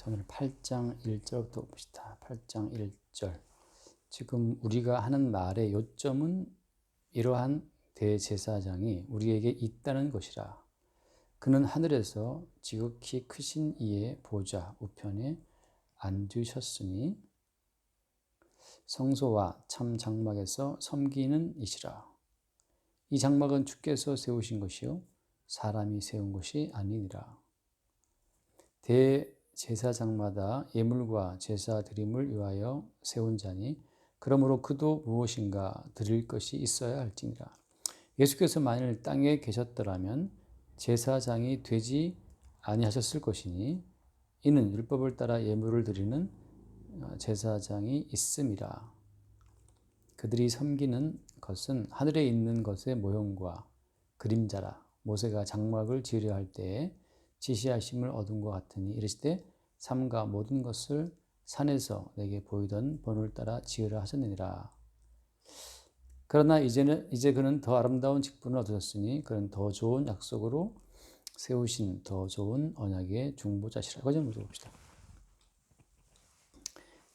오늘 8장 1절부터 봅시다. 8장 1절. 지금 우리가 하는 말의 요점은 이러한 대제사장이 우리에게 있다는 것이라. 그는 하늘에서 지극히 크신 이의 보좌 우편에 앉으셨으니 성소와 참 장막에서 섬기는 이시라. 이 장막은 주께서 세우신 것이요 사람이 세운 것이 아니니라. 대제사장마다 예물과 제사 드림을 위하여 세운 자니 그러므로 그도 무엇인가 드릴 것이 있어야 할지니라. 예수께서 만일 땅에 계셨더라면 제사장이 되지 아니하셨을 것이니 이는 율법을 따라 예물을 드리는 제사장이 있음이라. 그들이 섬기는 것은 하늘에 있는 것의 모형과 그림자라. 모세가 장막을 지으려 할 때에 지시하심을 얻은 것 같으니 이르시되 삼가 모든 것을 산에서 내게 보이던 본을 따라 지으라 하셨느니라. 그러나 이제 그는 더 아름다운 직분을 얻으셨으니 그는 더 좋은 약속으로 세우신 더 좋은 언약의 중보자시라. 이거 좀 봅시다.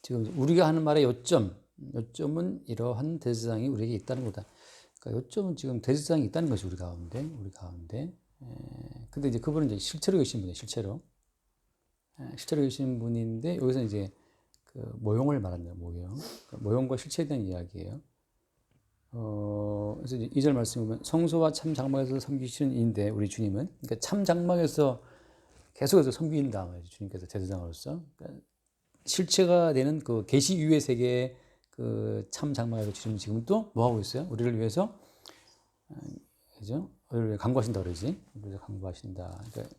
지금 우리가 하는 말의 요점은 이러한 대제사장이 우리에게 있다는 거다. 그러니까 요점은 지금 대제사장이 있다는 것이 우리 가운데. 근데 이제 그분은 이제 실체로 계신 분이에요. 실체로 계신 분인데 여기서 이제 그 모형을 말합니다. 모형과 실체에 대한 이야기예요. 그래서 이제 2절 말씀 보면 성소와 참 장막에서 섬기시는 이인데 우리 주님은 그러니까 참 장막에서 계속해서 섬긴다. 주님께서 대제사장으로서 그러니까 실체가 되는 그 계시 이후의 세계의 그 참 장막에서 주님은 지금 또 뭐 하고 있어요? 우리를 위해서 그죠? 우리를 위해 간구하신다 그러지. 우리를 간구하신다. 그러니까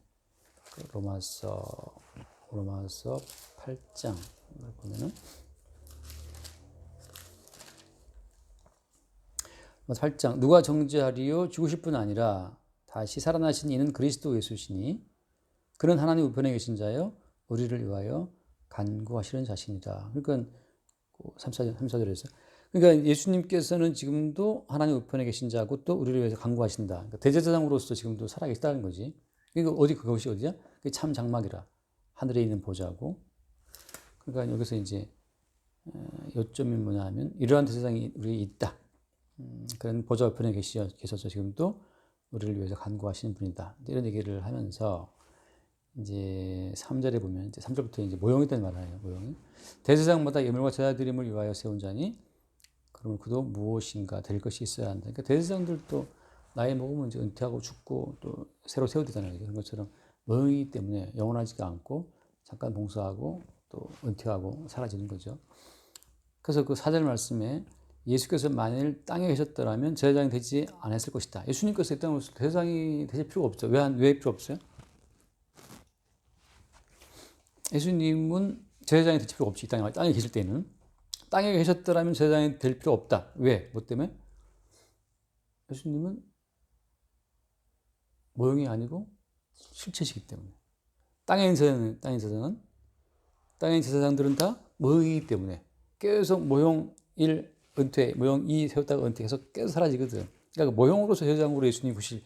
로마서 8장 보면은 8장 누가 정죄하리요? 죽으실 뿐 아니라 다시 살아나신 이는 그리스도 예수시니 그는 하나님 우편에 계신 자요 우리를 위하여 간구하시는 자신이다. 그러니까 3,4절에서 그러니까 예수님께서는 지금도 하나님 우편에 계신 자고 또 우리를 위해서 간구하신다. 그러니까 대제사장으로서 지금도 살아계시다는 거지. 그러니까 그것이 어디야? 그게 참 장막이라. 하늘에 있는 보좌고. 그러니까 여기서 이제 요점이 뭐냐 하면 이러한 대제사장이 우리에 있다. 그런 보좌 우편에 계셔서 지금도 우리를 위해서 간구하시는 분이다. 이런 얘기를 하면서 이제 3절에 보면 이제 3절부터 이제 모형에 대한 말을 해요. 모형이 대제사장마다 예물과 제사 드림을 위하여 세운 자니 그러면 그도 무엇인가 될 것이 있어야 한다. 그러니까 대제사장들도 나이 먹으면 이제 은퇴하고 죽고 또 새로 세워야 되잖아요. 그런 것처럼 모형이기 때문에 영원하지가 않고 잠깐 봉사하고 또 은퇴하고 사라지는 거죠. 그래서 그 4절 말씀에 예수께서 만일 땅에 계셨더라면 제사장이 되지 않았을 것이다. 예수님께서 이 땅에 오셔서 제사장이 되실 필요가 없죠. 왜 필요 없어요? 예수님은 제사장이 될 필요가 없지. 땅에 계실 때는. 땅에 계셨더라면 제사장이 될 필요 없다. 왜? 뭐 때문에? 예수님은 모형이 아니고 실체시기 때문에. 땅에 있는 제사장들은 다 모형이기 때문에 계속 모형 1 은퇴, 모형 2 세웠다가 은퇴 계속 사라지거든. 그러니까 모형으로서 제사장으로 예수님 있을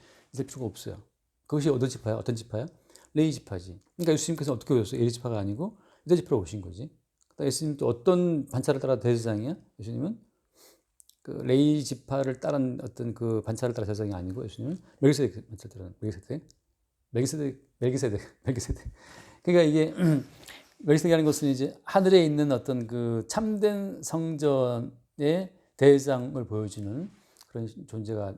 필요가 없어요. 그것이 어떤 지파야? 레위 지파지. 그러니까 예수님께서 어떻게 오셨어요? 레위 지파가 아니고 유다 지파로 오신 거지. 예수님 또 어떤 반차를 따라 대제사장이야? 예수님은 그 레위 지파를 따른 어떤 그 반차를 따라 제사장이 아니고 예수님은 멜기세덱 반차를 따른 멜기세덱. 그러니까 이게 멜기세덱이라는 것은 이제 하늘에 있는 어떤 그 참된 성전의 대제사장을 보여주는 그런 존재가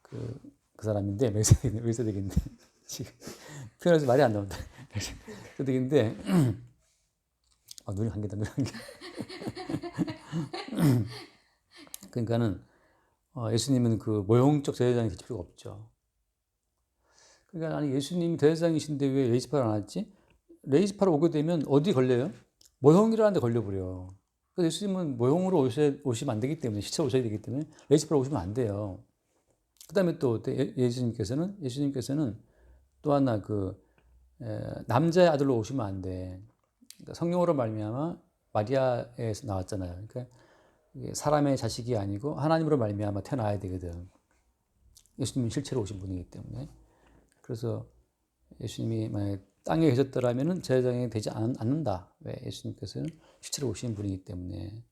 그 사람인데 멜기세덱인데 지금 표현해서 말이 안 나온다. 멜기세덱인데 눈이 감긴다. 그러니까는 예수님은 그 모형적 제사장이 될 필요가 없죠. 그러니까 아니 예수님이 대제사장이신데 왜 레이지파를 안 왔지? 레이지파로 오게 되면 어디 걸려요? 모형이라는 데 걸려버려. 그래서 예수님은 모형으로 오시면 안 되기 때문에 시체로 오셔야 되기 때문에 레이지파로 오시면 안 돼요. 그 다음에 또 예수님께서는 또 하나 그 남자의 아들로 오시면 안 돼. 그러니까 성령으로 말미암아 마리아에서 나왔잖아요. 그러니까 사람의 자식이 아니고 하나님으로 말미암아 태어나야 되거든. 예수님은 실체로 오신 분이기 때문에. 그래서 예수님이 만약에 땅에 계셨더라면 제사장이 되지 않는다. 왜? 예수님께서는 실제로 오신 분이기 때문에.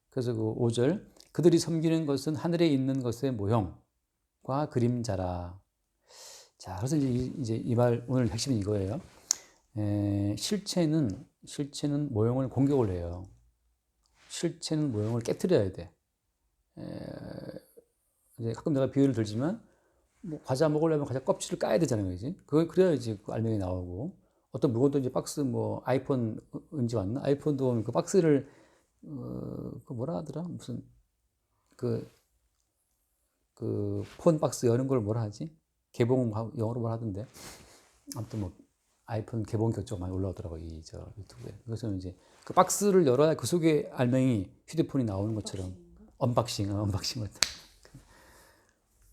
그래서 그 5절 그들이 섬기는 것은 하늘에 있는 것의 모형과 그림자라. 자, 그래서 이제 이 말 오늘 핵심은 이거예요. 실체는 모형을 공격을 해요. 실체는 모형을 깨트려야 돼. 이제 가끔 내가 비유를 들지만 뭐 과자 먹으려면 과자 껍질을 까야 되잖아요, 그지? 그래야지 그 알맹이 나오고 어떤 물건도 이제 박스 뭐 아이폰 언제 왔나? 아이폰도 그 박스를 그 뭐라 하더라? 무슨 그 폰 박스 여는 걸 뭐라 하지? 개봉 영어로 뭐라 하던데. 아무튼 뭐 아이폰 개봉 격조가 많이 올라오더라고 이 저 유튜브에. 그래서 이제 그 박스를 열어야 그 속에 알맹이 휴대폰이 나오는 것처럼 언박싱 같은.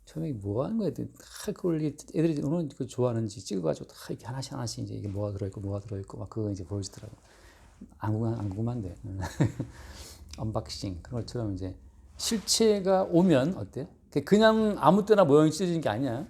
처음에 뭐 하는 거야? 다 그걸 애들이 오늘 그 좋아하는지 찍어가지고 다 이렇게 하나씩 이제 이게 뭐가 들어있고 막 그거 이제 보여주더라고. 안 궁금한데. 언박싱 그런 것처럼 이제 실체가 오면 어때? 그냥 아무 때나 모양이 찢어지는 게 아니야.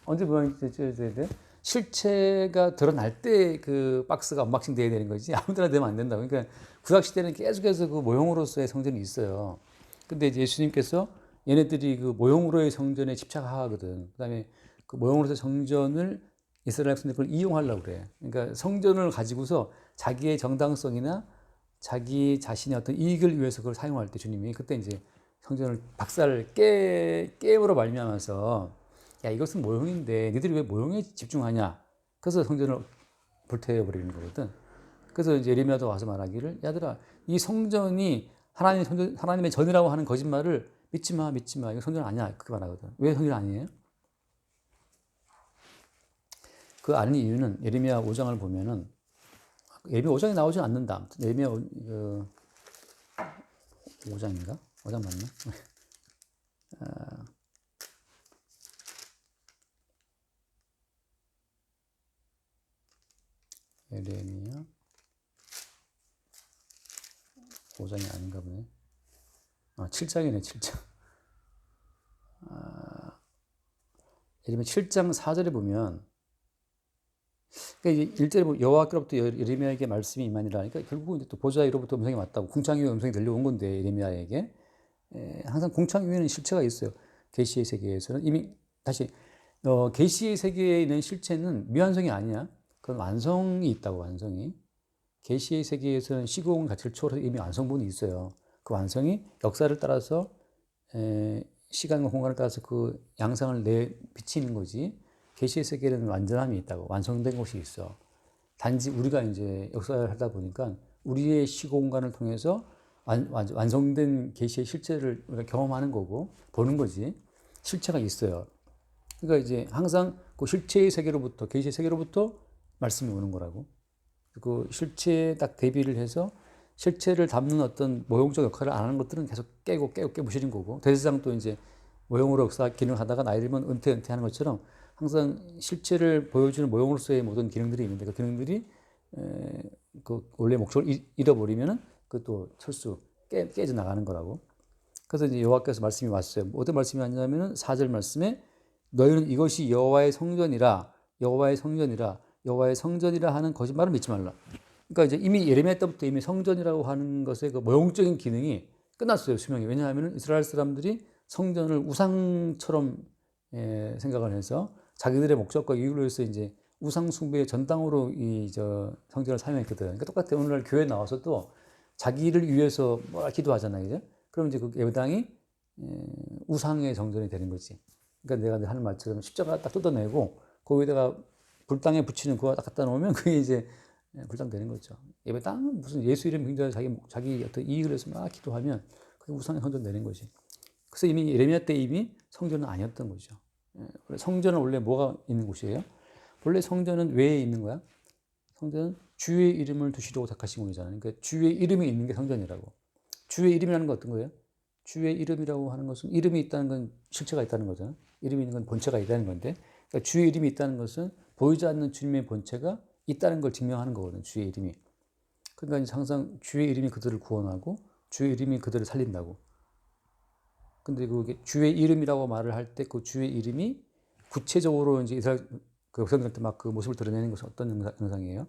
언제 모양이 찢어져야 돼? 실체가 드러날 때 그 박스가 언박싱 돼야 되는 거지. 아무 때나 되면 안 된다. 그러니까 구약시대는 계속해서 그 모형으로서의 성전이 있어요. 근데 이제 예수님께서 얘네들이 그 모형으로의 성전에 집착하거든. 그 다음에 그 모형으로서의 성전을 이스라엘 백성들이 그걸 이용하려고 그래. 그러니까 성전을 가지고서 자기의 정당성이나 자기 자신의 어떤 이익을 위해서 그걸 사용할 때 주님이 그때 이제 성전을 박살을 깨물어 말미암아서 야 이것은 모형인데 니들이 왜 모형에 집중하냐? 그래서 성전을 불태워 버리는 거거든. 그래서 이제 예레미야도 와서 말하기를 야들아 이 성전이 하나님의 전이라고 하는 거짓말을 믿지 마. 이거 성전 아니야. 그렇게 말하거든. 왜 성전 아니에요? 그 아는 이유는 예레미야 5장을 보면은 예레미야 5장에 나오지 않는다. 예레미야 5장인가? 5장 맞나? 예레미야 5장이 아닌가 보네. 7장이네, 7장. 예레미야 7장 4절에 보면 그러니까 1절에 여호와께로부터 예레미야에게 말씀이 임하니라. 그러니까 결국은 이제 또 보좌 위로부터 음성이 왔다고 궁창 위에 음성이 들려온 건데 예레미야에게 항상 궁창 위에는 실체가 있어요. 계시의 세계에서는 이미 다시 계시의 세계에 있는 실체는 미완성이 아니야. 그건 완성이 있다고 완성이. 계시의 세계에서는 시공 가치를 초월해서 이미 완성본이 있어요. 그 완성이 역사를 따라서 시간과 공간을 따라서 그 양상을 비치는 거지. 계시의 세계에는 완전함이 있다고 완성된 것이 있어. 단지 우리가 이제 역사를 하다 보니까 우리의 시공간을 통해서 완성된 계시의 실체를 우리가 경험하는 거고 보는 거지. 실체가 있어요. 그러니까 이제 항상 그 실체의 세계로부터 계시의 세계로부터 말씀이 오는 거라고. 그 실체에 딱 대비를 해서 실체를 담는 어떤 모형적 역할을 안 하는 것들은 계속 깨고 부시는 거고 대제사장도 이제 모형으로 역사 기능을 하다가 나이 들면 은퇴하는 것처럼 항상 실체를 보여주는 모형으로서의 모든 기능들이 있는데 그 기능들이 그 원래 목적을 잃어버리면은 그것도 철수 깨져 나가는 거라고. 그래서 이제 여호와께서 말씀이 왔어요. 어떤 말씀이 왔냐면은 4절 말씀에 너희는 이것이 여호와의 성전이라 하는 거짓말을 믿지 말라. 그러니까 이제 이미 예레미야 때부터 이미 성전이라고 하는 것의 그 모형적인 기능이 끝났어요, 수명이. 왜냐하면 이스라엘 사람들이 성전을 우상처럼 생각을 해서 자기들의 목적과 이익을 위해서 이제 우상 숭배의 전당으로 성전을 사용했거든. 그러니까 똑같아. 오늘날 교회 나와서도 자기를 위해서 뭐라 기도하잖아요, 이제. 그럼 이제 그 예배당이 우상의 성전이 되는 거지. 그러니까 내가 하는 말처럼 십자가 딱 뜯어내고 거기다가 불당에 붙이는 그거 딱 갖다 놓으면 그게 이제 불당 되는 거죠. 예배당은 무슨 예수 이름 굉장히 자기 어떤 이익을 위해서 막 기도하면 그게 우상의 성전 되는 거지. 그래서 이미 예레미야 때 이미 성전은 아니었던 거죠. 성전은 원래 뭐가 있는 곳이에요? 원래 성전은 왜 있는 거야? 성전은 주의 이름을 두시려고 택하신 곳이잖아요. 그러니까 주의 이름이 있는 게 성전이라고. 주의 이름이라는 건 어떤 거예요? 주의 이름이라고 하는 것은 이름이 있다는 건 실체가 있다는 거잖아요. 이름이 있는 건 본체가 있다는 건데 그러니까 주의 이름이 있다는 것은 보이지 않는 주님의 본체가 있다는 걸 증명하는 거거든요. 주의 이름이. 그러니까 항상 주의 이름이 그들을 구원하고 주의 이름이 그들을 살린다고. 근데 그게 주의 이름이라고 말을 할 때 그 주의 이름이 구체적으로 이제 이스라엘 그 백성들한테 막 그 모습을 드러내는 것은 어떤 영상이에요?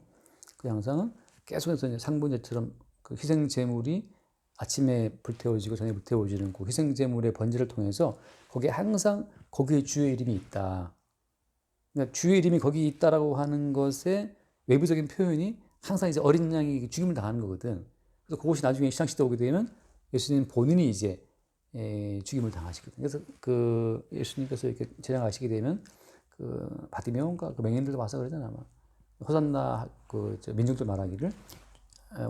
그 영상은 계속해서 이제 상분제처럼 그 희생 제물이 아침에 불태워지고 저녁에 불태워지는 그 희생 제물의 번제를 통해서 거기에 항상 거기에 주의 이름이 있다. 그러니까 주의 이름이 거기 있다라고 하는 것의 외부적인 표현이 항상 이제 어린 양이 죽임을 당하는 거거든. 그래서 그것이 나중에 시상식 때 오게 되면 예수님 본인이 이제 죽임을 당하시거든. 그래서 그 예수님께서 이렇게 제장하시게 되면 그 바디메온가 그 맹인들도 와서 그러잖아. 막 호산나 그 민중들 말하기를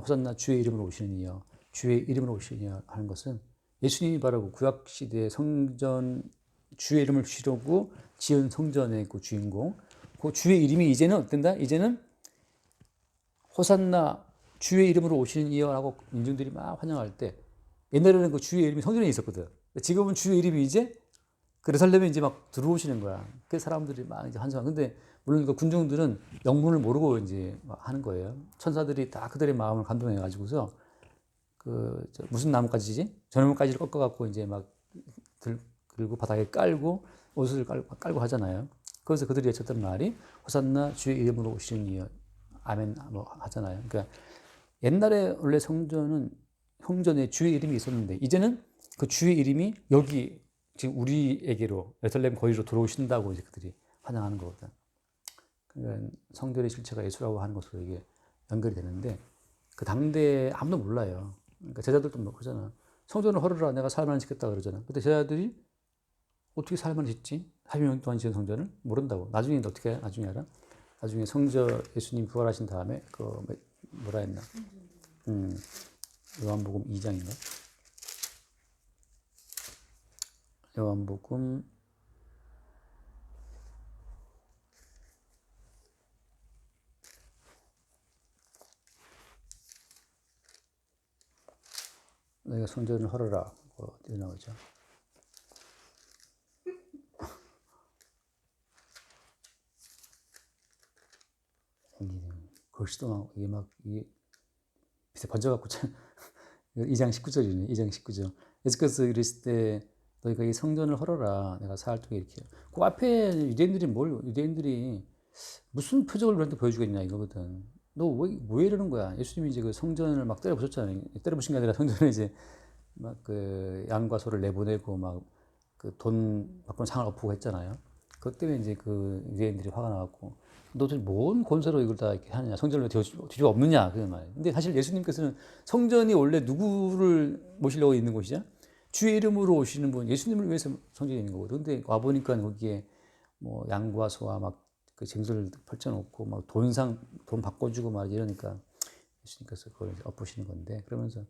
호산나 주의 이름으로 오시는 이여, 주의 이름으로 오시는 이여 하는 것은 예수님이 바로 구약 시대의 성전 주의 이름을 주시려고 지은 성전의 그 주인공, 그 주의 이름이 이제는 어떤다? 이제는 호산나 주의 이름으로 오시는 이여라고 민중들이 막 환영할 때, 옛날에는 그 주의 이름이 성전에 있었거든. 지금은 주의 이름이 이제 그 예루살렘에 이제 막 들어오시는 거야. 그 사람들이 막 이제 환상. 근데 물론 그 군중들은 영문을 모르고 이제 하는 거예요. 천사들이 다 그들의 마음을 감동해 가지고서 그 무슨 나뭇가지지? 저나뭇가지를 꺾어 갖고 이제 막 들고 바닥에 깔고 옷을 깔고 하잖아요. 그래서 그들이 외쳤던 말이 호산나 주의 이름으로 오시는 이여 아멘 뭐 하잖아요. 그러니까 옛날에 원래 성전에 주의 이름이 있었는데 이제는 그 주의 이름이 여기 지금 우리에게로 예루살렘 거리로 들어오신다고 이제 그들이 환영하는 거거든. 그러니까 성전의 실체가 예수라고 하는 것으로 이게 연결이 되는데 그 당대에 아무도 몰라요. 그러니까 제자들도 뭐 그러잖아. 성전을 헐어라 내가 살만을 짓겠다 그러잖아. 근데 제자들이 어떻게 살만을 짓지? 40년 동안 지은 성전을 모른다고. 나중에 어떻게 나중에 알아? 나중에 예수님 부활하신 다음에 그 뭐라 했나? 요한복음 2장인가? 요한복음 너희가 성전을 헐어라 어디 나오죠? 글씨도 나오고 이게 빛에 번져갖고 2장 19절이네. 2장 19절. 예수께서 이르실 때 너희가 이 성전을 헐어라. 내가 사흘 동안 이렇게. 그 앞에 유대인들이 무슨 표적을 우리한테 보여주겠냐 이거거든. 너 왜 이러는 거야? 예수님이 이제 그 성전을 막 때려 부셨잖아요. 때려 부신 게 아니라 성전을 이제 막 그 양과 소를 내보내고 막 그 돈 받고는 상을 엎고 했잖아요. 그것 때문에 이제 그 유대인들이 화가 나갖고 너들 뭔 권세로 이걸 다 이렇게 하느냐? 성전을 뒤집어 엎느냐? 그 말이에요. 근데 사실 예수님께서는 성전이 원래 누구를 모시려고 있는 곳이죠? 주의 이름으로 오시는 분, 예수님을 위해서 성전이 있는 거거든. 근데 와보니까 거기에 뭐 양과 소와 막 그 쟁소를 펼쳐놓고 막 돈 바꿔주고 막 이러니까 예수님께서 그걸 엎으시는 건데 그러면서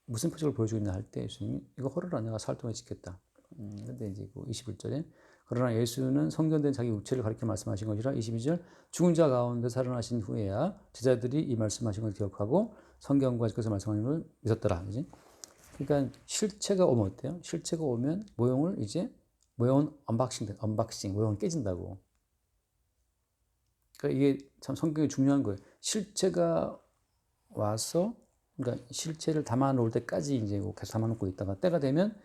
무슨 표적을 보여주고 있나 할 때 예수님이 이거 헐어라 내가 사흘 동안 지켰다. 근데 이제 그 21절에 그러나 예수는 성전된 자기 육체를 가리켜 말씀하신 것이라 22절 죽은 자 가운데 살아나신 후에야 제자들이 이 말씀하신 걸 기억하고 성경과 주께서 말씀하신 걸 믿었더라. 그지? 그러니까 실체가 오면 어때요? 실체가 오면 모형은 언박싱, 모형은 깨진다고. 그러니까 이게 참 성경이 중요한 거예요. 실체가 와서 그러니까 실체를 담아놓을 때까지 이제 계속 담아놓고 있다가 때가 되면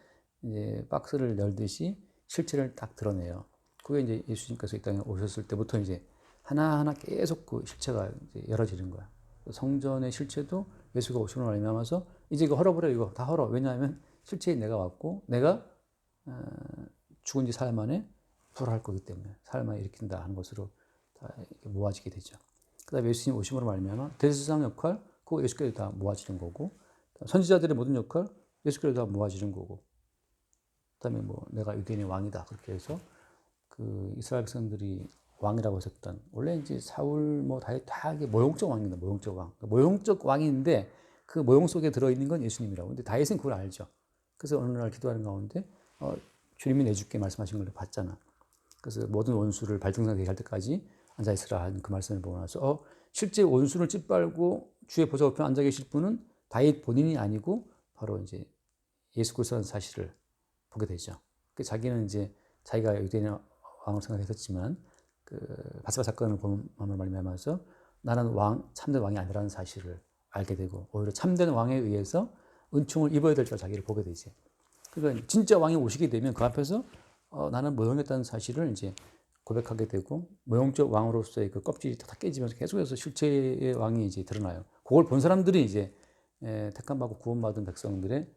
이제 박스를 열듯이 실체를 딱 드러내요. 그게 이제 예수님께서 이 땅에 오셨을 때부터 이제 하나하나 계속 그 실체가 이제 열어지는 거야. 성전의 실체도 예수가 오심으로 말미암아서 이제 이거 헐어버려 이거 다 헐어. 왜냐하면 실체에 내가 왔고 내가 죽은 지 사흘 만에 부활할 거기 때문에 사흘 만에 일으킨다 하는 것으로 다 이렇게 모아지게 되죠. 그다음에 예수님 오심으로 말미암아 대제사장 역할 그거 예수께서 다 모아지는 거고 선지자들의 모든 역할 예수께서 다 모아지는 거고 그다음에 뭐 내가 유대인의 왕이다 그렇게 해서 그 이스라엘 백성들이 왕이라고 했었던 원래 이제 사울 뭐 다 이게 모형적 왕입니다. 모형적 왕. 모형적 왕인데 그 모형 속에 들어 있는 건 예수님이라고. 근데 다윗은 그걸 알죠. 그래서 어느 날 기도하는 가운데 주님이 내줄게 말씀하신 걸 봤잖아. 그래서 모든 원수를 발등상에 갈 때까지 앉아 있으라 하는 그 말씀을 보고 나서 실제 원수를 찌빨고 주의 보좌 우편에 앉아 계실 분은 다윗 본인이 아니고 바로 이제 예수 그리스도라는 사실을 보게 되죠. 자기는 이제 자기가 유대인의 왕을 생각했었지만 그 바스바 사건을 보는 말미암아서 나는 참된 왕이 아니라는 사실을 알게 되고 오히려 참된 왕에 의해서 은총을 입어야 될 줄 자기를 보게 되지. 그러니까 진짜 왕이 오시게 되면 그 앞에서 나는 모형했다는 사실을 이제 고백하게 되고 모형적 왕으로서의 그 껍질이 다 깨지면서 계속해서 실체의 왕이 이제 드러나요. 그걸 본 사람들이 이제 택함받고 구원받은 백성들의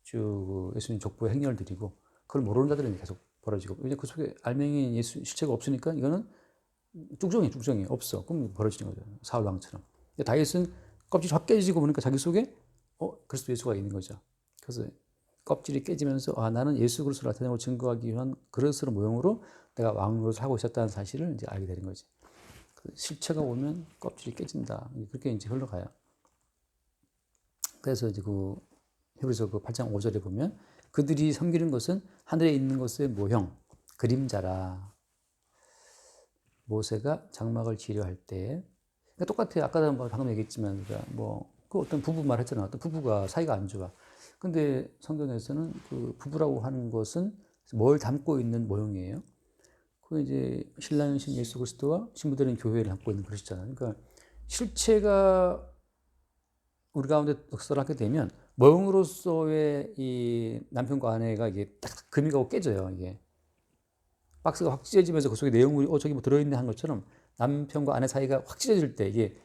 쭉 예수님 족보의 행렬을 드리고 그걸 모르는 자들은 계속 벌어지고 이제 그 속에 알맹이 예수 실체가 없으니까 이거는 쭉정이 없어. 그럼 벌어지는 거죠. 사울 왕처럼. 다윗은 껍질이 확 깨지고 보니까 자기 속에 그리스도 예수가 있는 거죠. 그래서 껍질이 깨지면서 나는 예수 그리스도를 나타내고 증거하기 위한 그릇으로 모형으로 내가 왕으로서 하고 있었다는 사실을 이제 알게 되는 거지. 실체가 오면 껍질이 깨진다. 그렇게 이제 흘러가요. 그래서 이제 그 히브리서 그 8장 5절에 보면 그들이 섬기는 것은 하늘에 있는 것의 모형, 그림자라. 모세가 장막을 지으려 할 때, 그러니까 똑같아요. 아까도 방금 얘기했지만, 그러니까 그 어떤 부부 말했잖아. 어떤 부부가 사이가 안 좋아. 근데 성경에서는 그 부부라고 하는 것은 뭘 담고 있는 모형이에요. 그 이제 신랑이신 예수 그리스도와 신부되는 교회를 담고 있는 그릇이잖아요. 그러니까 실체가 우리 가운데 역사를 하게 되면 모형으로서의 이 남편과 아내가 이게 딱 금이 가고 깨져요. 이게 박스가 확 찢어지면서 그 속에 내용물이 저기 뭐 들어있네 한 것처럼 남편과 아내 사이가 확 찢어질 때 이게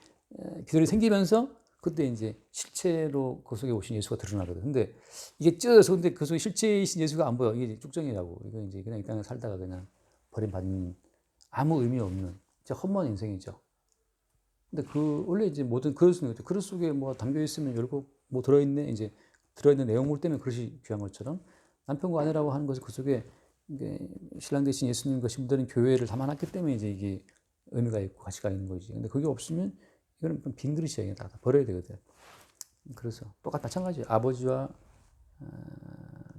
기들이 생기면서 그때 이제 실체로 그 속에 오신 예수가 드러나거든. 근데 이게 찢어져서 근데 그 속에 실체이신 예수가 안 보여. 이게 쭉정이라고. 이거 이제 그냥 이 땅에 살다가 그냥 버림받는 아무 의미 없는 진짜 험한 인생이죠. 근데 그 원래 이제 모든 그릇 속에 뭐 담겨 있으면 열고 뭐 들어있네 이제 들어있는 내용물 때문에 그릇이 귀한 것처럼 남편과 아내라고 하는 것은 그 속에 이게 신랑 대신 예수님과 신부되는 교회를 담아놨기 때문에 이제 이게 의미가 있고 가치가 있는 거지. 근데 그게 없으면 이거는 빈 그릇이야. 다 버려야 되거든. 그래서 똑같이 마찬가지예요. 아버지와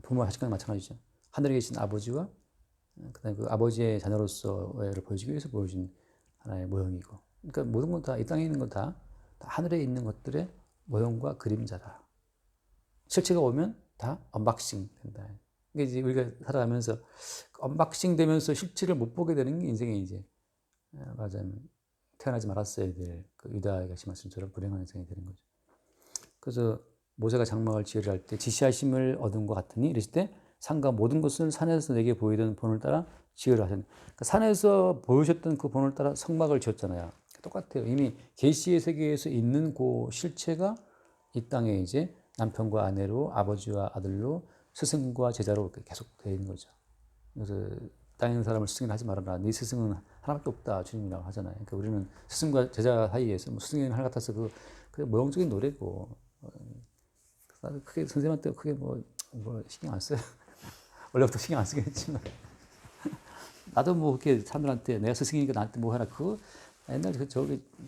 부모와 하시는 마찬가지죠. 하늘에 계신 아버지와 그다음에 그 아버지의 자녀로서를 보여주기 위해서 보여준 하나의 모형이고. 그러니까 모든 건 다 이 땅에 있는 건 다 하늘에 있는 것들의 모형과 그림자다. 실체가 오면 다 언박싱 된다. 그러니까 이제 우리가 살아가면서 언박싱 되면서 실체를 못 보게 되는 게 인생의 이제 맞아요. 태어나지 말았어야 될 그 유다가 심했음처럼 불행한 인생이 되는 거죠. 그래서 모세가 장막을 지으려 할 때 지시하심을 얻은 것 같으니 이랬을 때 산과 모든 것을 산에서 내게 보이던 본을 따라 지으려 하셨네. 그러니까 산에서 보여주셨던 그 본을 따라 성막을 지었잖아요. 똑같아요. 이미 계시의 세계에서 있는 그 실체가 이 땅에 이제 남편과 아내로 아버지와 아들로 스승과 제자로 계속 되어 있는 거죠. 그래서 땅에 있는 사람을 스승이라 하지 말아라. 네 스승은 하나밖에 없다. 주님이라고 하잖아요. 그러니까 우리는 스승과 제자 사이에서 뭐 스승의 하나 같아서 그 모형적인 노래고 나도 크게 선생님한테 크게 뭐 신경 안 써요. 원래부터 신경 안 쓰겠지만 나도 뭐 그렇게 사람들한테 내가 스승이니까 나한테 뭐 하나 그거 옛날에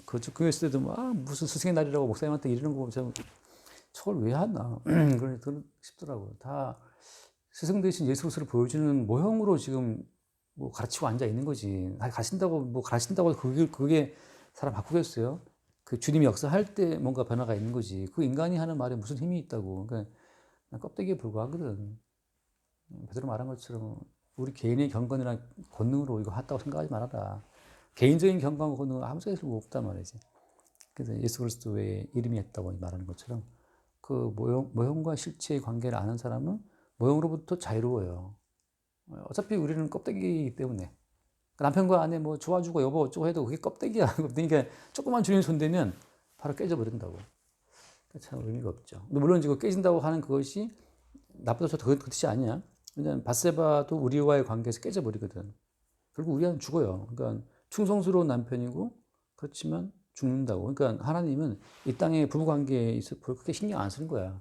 그 교회에서 때도 무슨 스승의 날이라고 목사님한테 이러는 거 저걸 왜 하나 그런 싶더라고요. 다 스승 대신 예수 그리스도를 보여주는 모형으로 지금 뭐 가르치고 앉아 있는 거지. 가르친다고 그게 사람 바꾸겠어요? 그 주님이 역사할 때 뭔가 변화가 있는 거지. 그 인간이 하는 말에 무슨 힘이 있다고. 그러니까 껍데기에 불과하거든. 베드로 말한 것처럼 우리 개인의 경건이나 권능으로 이거 했다고 생각하지 말아라. 개인적인 경건과 권능은 아무 소용이 없단 말이지. 그래서 예수 그리스도의 이름이 했다고 말하는 것처럼 그 모형과 실체의 관계를 아는 사람은 모형으로부터 자유로워요. 어차피 우리는 껍데기이기 때문에 남편과 아내 뭐 좋아주고 여보 어쩌고 해도 그게 껍데기야. 그러니까 조그만 주님 손대면 바로 깨져버린다고. 참 의미가 없죠. 근데 물론 이거 깨진다고 하는 그것이 나쁘다 좋다 그 뜻이 아니야. 왜냐하면 밧세바도 우리와의 관계에서 깨져버리거든. 결국 우리는 죽어요. 그러니까 충성스러운 남편이고 그렇지만 죽는다고. 그러니까 하나님은 이 땅의 부부관계에 있어 그렇게 신경 안 쓰는 거야.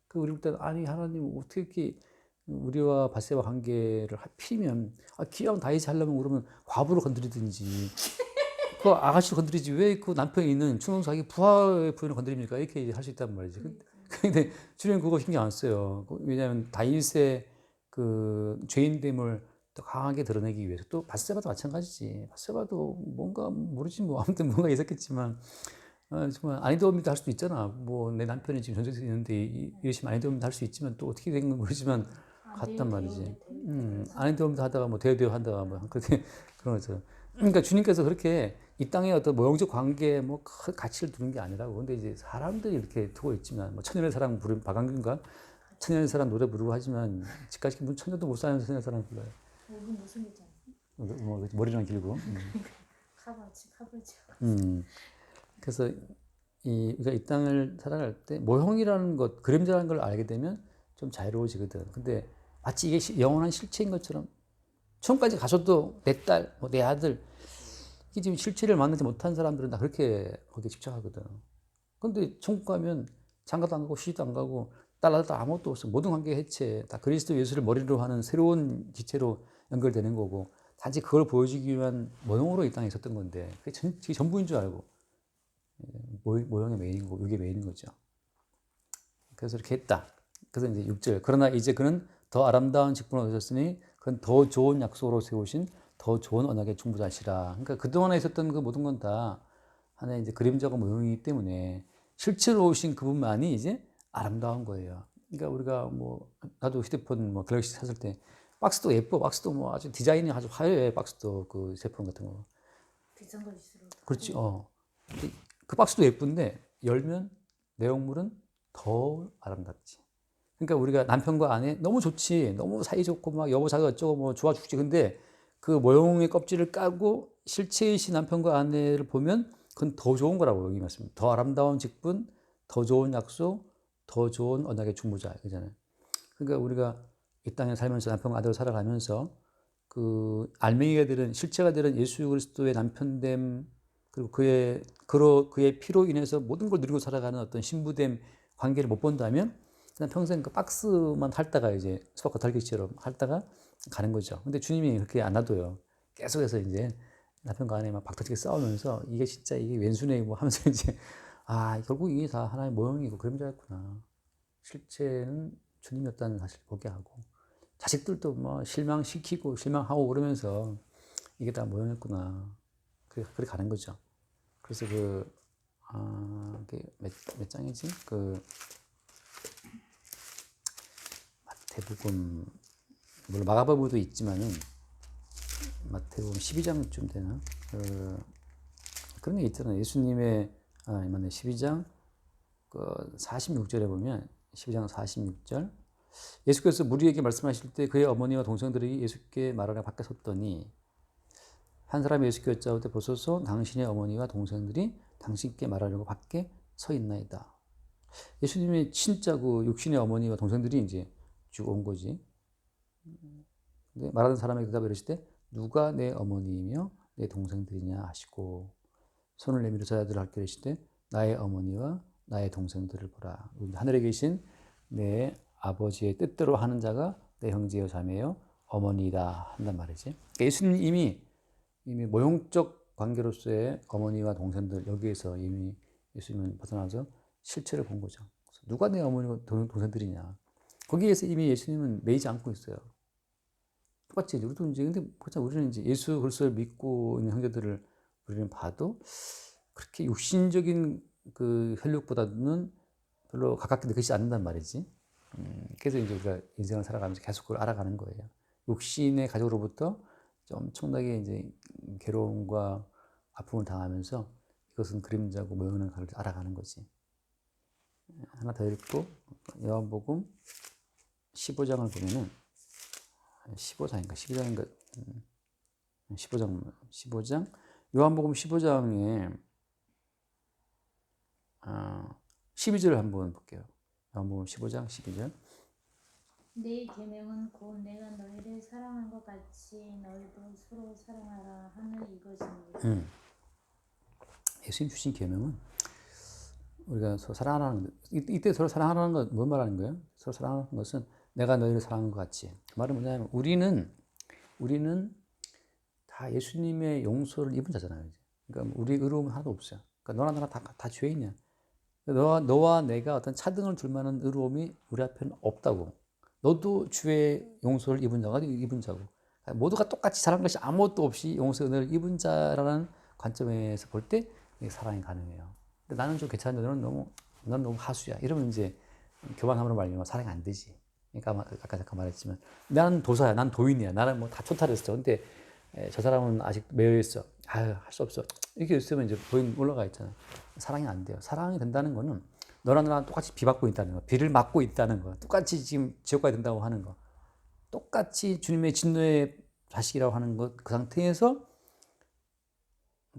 그 우리 볼 때 아니 하나님 어떻게 이렇게 우리와 밧세바 관계를 하필이면 기왕 다윗이 하려면 그러면 과부를 건드리든지 그 아가씨를 건드리지 왜 그 남편이 있는 충성스하게 부하의 부인을 건드립니까? 이렇게 할 수 있단 말이지. 근데 주님 그거 신경 안 써요. 왜냐하면 다윗의 그 죄인됨을 또 강하게 드러내기 위해서 또 밧세바도 마찬가지지. 밧세바도 뭔가 모르지 뭐 아무튼 뭔가 있었겠지만 정말 아니도움이다 할 수도 있잖아. 뭐 내 남편이 지금 전쟁에 있는데 이러시면 아니도움이다 할 수 있지만 또 어떻게 된 건 모르지만 갔단 말이지. 아니도움이다 하다가 뭐 대여 한다가 뭐 그렇게 그런 거죠. 그러니까 주님께서 그렇게 이 땅의 어떤 모형적 관계에 뭐 큰 가치를 두는 게 아니라고. 근데 이제 사람들이 이렇게 두고 있지만 뭐 천년의 사랑 부른 박완규인가 천년의 사랑 노래 부르고 하지만 집까지 무슨 천년도 못 사는 천년의 사랑 불러요. 이건 무슨 일이지? 뭐 머리랑 길고. 카바지. 그래서 우리가 이 땅을 살아갈 때 모형이라는 것, 그림자라는 걸 알게 되면 좀 자유로워지거든. 근데 마치 이게 영원한 실체인 것처럼 천국까지 가서도 내 딸, 뭐 내 아들 이게 지금 실체를 만나지 못한 사람들은 다 그렇게 거기에 집착하거든. 근데 천국 가면 장가도 안 가고 시집도 안 가고 딸 아들 아무것도 없어. 모든 관계 해체. 다 그리스도 예수를 머리로 하는 새로운 기체로 연결되는 거고 단지 그걸 보여주기 위한 모형으로 이 땅에 있었던 건데 그게 전부인 줄 알고 모형의 메인인 거고 이게 메인인 거죠. 그래서 이렇게 했다. 그래서 이제 6절. 그러나 이제 그는 더 아름다운 직분을 얻으셨으니 그건 더 좋은 약속으로 세우신 더 좋은 언약의 중보자시라. 그러니까 그동안에 있었던 그 모든 건 다 하나의 이제 그림자가 모형이기 때문에 실제로 오신 그분만이 이제 아름다운 거예요. 그러니까 우리가 뭐 나도 휴대폰 뭐 갤럭시 샀을 때 박스도 예뻐. 박스도 뭐 아주 디자인이 아주 화려해. 박스도 그 제품 같은 거. 비싼 거일수록 그렇지. 근데 그 박스도 예쁜데 열면 내용물은 더 아름답지. 그러니까 우리가 남편과 아내 너무 좋지. 너무 사이좋고 막 여보 자기 어쩌고 뭐 좋아 죽지. 근데 그 모형의 껍질을 까고 실체이신 남편과 아내를 보면 그건 더 좋은 거라고 여기 말씀. 더 아름다운 직분, 더 좋은 약속, 더 좋은 언약의 중보자. 그잖아요. 그러니까 우리가 이 땅에 살면서 남편과 아내로 살아가면서 그 알맹이가 되는 실체가 되는 예수 그리스도의 남편됨 그리고 그의 피로 인해서 모든 걸 누리고 살아가는 어떤 신부됨 관계를 못 본다면 그냥 평생 그 박스만 핥다가 이제 수박과 달걀처럼 핥다가 가는 거죠. 근데 주님이 그렇게 안 놔둬요. 계속해서 이제 남편과 아내 막 박터지게 싸우면서 이게 진짜 이게 왼수네 뭐 하면서 이제 결국 이게 다 하나의 모형이고 그림자였구나. 실체는 주님이었다는 사실을 보게 하고 자식들도 뭐 실망시키고 실망하고 그러면서 이게 다 모형이었구나. 그래 가는 거죠. 그래서 몇 장이지? 마태복음, 물론 마가복음도 있지만은 마태복음 12장쯤 되나? 그런 게 있잖아요. 예수님의, 맞네. 12장, 46절에 보면, 12장 46절. 예수께서 무리에게 말씀하실 때 그의 어머니와 동생들이 예수께 말하려 밖에 섰더니, 한 사람이 예수께 여짜오되 보소서 당신의 어머니와 동생들이 당신께 말하려고 밖에 서 있나이다. 예수님의 진짜 그 육신의 어머니와 동생들이 이제 쭉 온 거지. 근데 말하는 사람에게 대답을 이르시되 누가 내 어머니이며 내 동생들이냐 하시고 손을 내밀어 저자들을 할게 이르시되 나의 어머니와 나의 동생들을 보라. 하늘에 계신 내 아버지의 뜻대로 하는 자가 내 형제여 자매여 어머니이다 한단 말이지. 그러니까 예수님 이미 모형적 관계로서의 어머니와 동생들 여기에서 이미 예수님은 벗어나서 실체를 본 거죠. 누가 내 어머니와 동생들이냐. 거기에서 이미 예수님은 매이지 않고 있어요. 똑같이 우리도 이제 근데 우리는 이제 예수 그리스도를 믿고 있는 형제들을 우리는 봐도 그렇게 육신적인 그 혈육보다는 별로 가깝게 느끼지 않는단 말이지. 그래서 이제 우리가 인생을 살아가면서 계속 그걸 알아가는 거예요. 육신의 가족으로부터 엄청나게 이제 괴로움과 아픔을 당하면서 이것은 그림자고 모형은 그걸 알아가는 거지. 하나 더 읽고 요한복음 15장을 보면은 15장인가 12장인가 15장 요한복음 15장에 12절을 한번 볼게요. 요한복음 15장 12절. 내 계명은 곧 내가 너희를 사랑한 것 같이 너희도 서로 사랑하라 하는 이것입니다. 예수님 주신 계명은 우리가 서로 사랑하라는 것. 이때 서로 사랑하라는 건 뭘 말하는 거예요? 서로 사랑하는 것은 내가 너희를 사랑한 것 같이. 그 말은 뭐냐면 우리는 다 예수님의 용서를 입은 자잖아요. 그러니까 우리 의로움은 하나도 없어요. 그러니까 너나 나나 다 죄인이야. 너와 내가 어떤 차등을 둘 만한 의로움이 우리 앞에는 없다고. 너도 주의 용서를 입은 자가 입은 자고. 모두가 똑같이 잘한 것이 아무것도 없이 용서의 은혜를 입은 자라는 관점에서 볼 때 사랑이 가능해요. 근데 나는 좀 괜찮은데 넌 너무 하수야. 이러면 이제 교만함으로 말미암아 사랑이 안 되지. 그러니까 아까 잠깐 말했지만 나는 도사야, 난 도인이야, 나는 뭐 다 초탈했어. 근데 저 사람은 아직 매여 있어. 할 수 없어. 이렇게 있으면 이제 도인 올라가 있잖아. 사랑이 안 돼요. 사랑이 된다는 거는 너랑 나랑 똑같이 비받고 있다는 거, 비를 맞고 있다는 거, 똑같이 지금 지옥 가야 된다고 하는 거, 똑같이 주님의 진노에 자식이라고 하는 것, 그 상태에서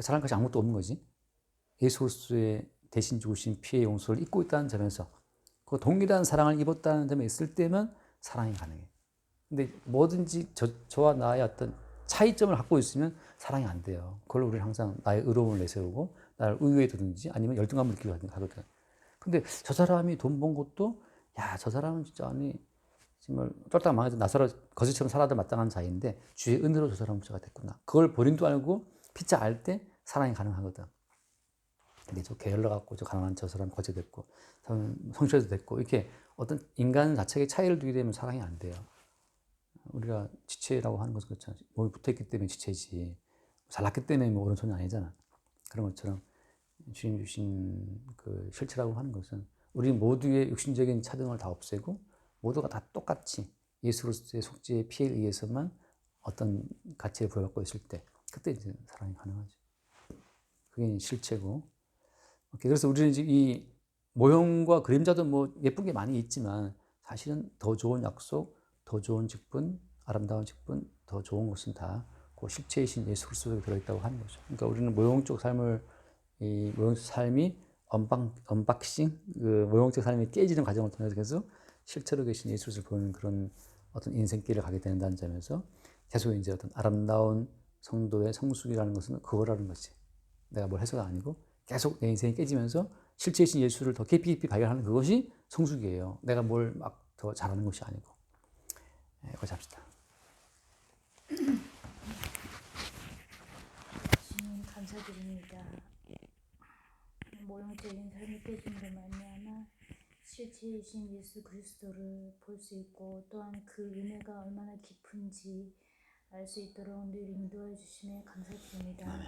사랑할 것이 아무것도 없는 거지. 예수 그리스도의 대신 죽으신 피의 용서를 입고 있다는 점에서 그 동일한 사랑을 입었다는 점에 있을 때면 사랑이 가능해. 근데 뭐든지 저와 나의 어떤 차이점을 갖고 있으면 사랑이 안 돼요. 그걸 우리는 항상 나의 의로움을 내세우고 나를 의외에 두든지 아니면 열등감을 느끼게 하거든. 근데 저 사람이 돈 번 것도 야, 저 사람은 진짜 아니 정말 쫄딱 망해도 나사로 거지처럼 살아도 마땅한 자인데 주의 은혜로 저 사람 부자가 됐구나. 그걸 본인도 알고 피차 알 때 사랑이 가능하거든. 근데 저 게을러 갖고 저 가난한 저 사람 거지 됐고 성실해도 됐고 이렇게 어떤 인간 자체의 차이를 두게 되면 사랑이 안 돼요. 우리가 지체라고 하는 것은 그렇잖아. 몸이 붙어있기 때문에 지체지. 잘났기 때문에 뭐 오른손이 아니잖아. 그런 것처럼 주님 주신 그 실체라고 하는 것은 우리 모두의 육신적인 차등을 다 없애고 모두가 다 똑같이 예수 그리스도의 속죄의 피에 의해서만 어떤 가치를 부여받고 있을 때 그때 이제 사랑이 가능하지. 그게 실체고. 그래서 우리는 이제 이 모형과 그림자도 뭐 예쁜 게 많이 있지만 사실은 더 좋은 약속, 더 좋은 직분, 아름다운 직분, 더 좋은 것은 다 그 실체이신 예수 그리스도에 들어있다고 하는 거죠. 그러니까 우리는 모형적 삶을 이 모형적 삶이 언박싱, 그 모형적 삶이 깨지는 과정을 통해서 계속 실제로 계신 예수를 보는 그런 어떤 인생길을 가게 된다는 점에서 계속 이제 어떤 아름다운 성도의 성숙이라는 것은 그거라는 거지. 내가 뭘 해서가 아니고 계속 내 인생이 깨지면서 실체이신 예수를 더 깊이 발견하는 그것이 성숙이에요. 내가 뭘 막 더 잘하는 것이 아니고. 여기까지 합시다. 주님 감사드립니다. 모형적인 삶이 깨짐으로 말미암아 실체이신 예수 그리스도를 볼 수 있고 또한 그 은혜가 얼마나 깊은지 알 수 있도록 늘 인도해 주심에 감사드립니다.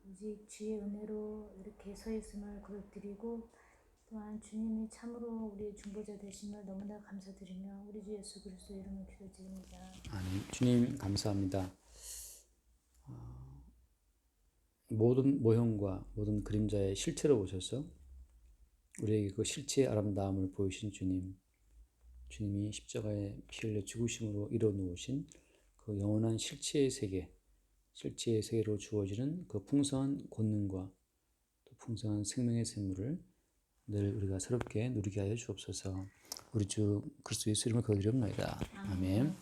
오직 주의 은혜로 이렇게 서 있음을 고백드리고 또한 주님이 참으로 우리의 중보자 되심을 너무나 감사드리며 우리 주 예수 그리스도 이름으로 기도드립니다. 아멘. 주님 감사합니다. 모든 모형과 모든 그림자의 실체로 오셔서 우리에게 그 실체의 아름다움을 보이신 주님, 주님이 십자가에 피 흘려 죽으심으로 이뤄놓으신 그 영원한 실체의 세계, 실체의 세계로 주어지는 그 풍성한 권능과 또 풍성한 생명의 샘물을 늘 우리가 새롭게 누리게 하여 주옵소서. 우리 주 그리스도 예수 이름을 거드리옵나이다. 아멘.